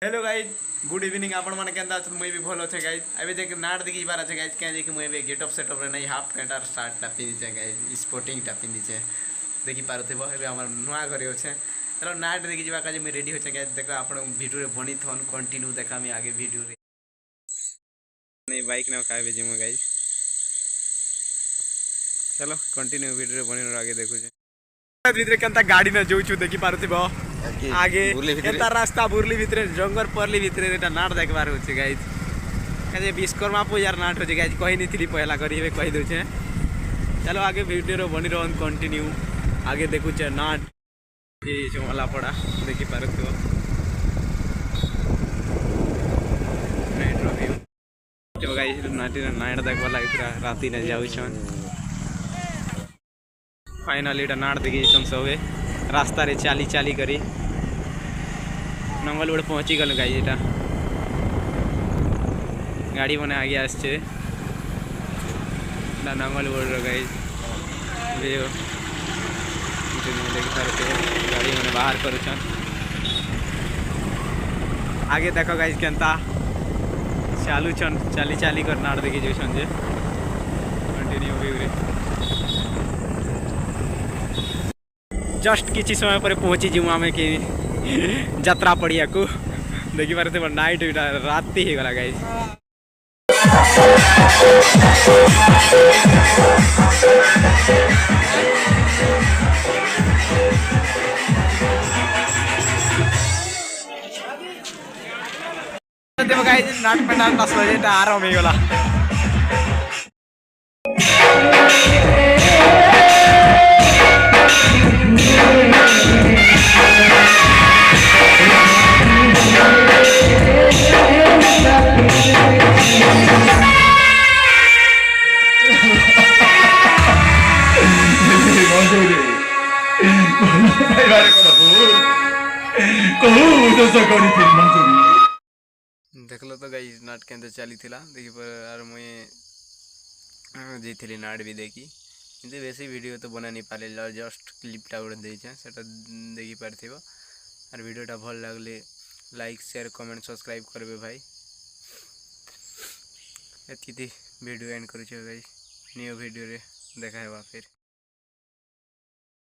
Hello guys good evening आपण मैंने केंदा अच्छे मुई भी भल अच्छे गाइज अभी देख नाट देखी बार अच्छे गाइज क्या देखिए मुझे गेटअप सेटअप नहीं हाफ पैंट और सार्टा पिंधीचे गाइज स्पोर्टिंगटा पिंधीचे देखी पारुथिबो एबे हमर नुआ घरे अच्छे चलो नाट देखी जावा काजे मुई रेडी होचे गाइज देखो आपण वीडियो रे बनी थन कंटिन्यू देखा मी आगे वीडियो रे नहीं बाइक ने का बेजी मु गाइज चलो कंटिन्यू वीडियो रे बनी आगे देखु भितर केनता गाड़ी न जोछु देखी पारुथिबो आगे केनता रास्ता बुरली भितर जंगल परली भितर एटा नाट देखबार होचे गाइज काजे विश्वकर्मा पूजार नाट होचे गाइज कहि निथिली पहला करिवे कहि दोचे चलो आगे वीडियो रो बनी रहन कंटिन्यू आगे देखु छे नाट ए जमला पड़ा देखी पारुथिबो नाइट रो व्यू तो गाइज नाटी नाट देखबा लागि पूरा राती न जाउ छन फाइनली इटा नाट देखी सबे रास्ता रे चाली चाली करी नंगल बड़े पहुँची गल गाइज इटा गाड़ी मैंने आगे आसचे नंगल बड़ गाइज देखी पारे गाड़ी मैंने बाहर करुछन आगे देखो गाइज केनता चालू छन चाली चाली कर नाट देखी जोछन जे कंटिन्यू व्यू रे जस्ट किसी समय पर पहुँची जीव आम कि यात्रा पड़िया को देखी पारे नाइट रात ही गला गाइज नाट पेंडाल सजेटा आराम हो गला देखल तो गाइज नाट के चली देखी पर मुझे जी नाट भी देखी किंतु बेसी वीडियो तो बना नहीं पारे जस्ट क्लिपटा गोटे देखे सेटा देखी पारे और वीडियोटा भल लगले लाइक शेयर कमेंट सब्सक्राइब करबे भाई एति वीडियो एंड करूँ गाइज न्यू वीडियो रे देखा फिर।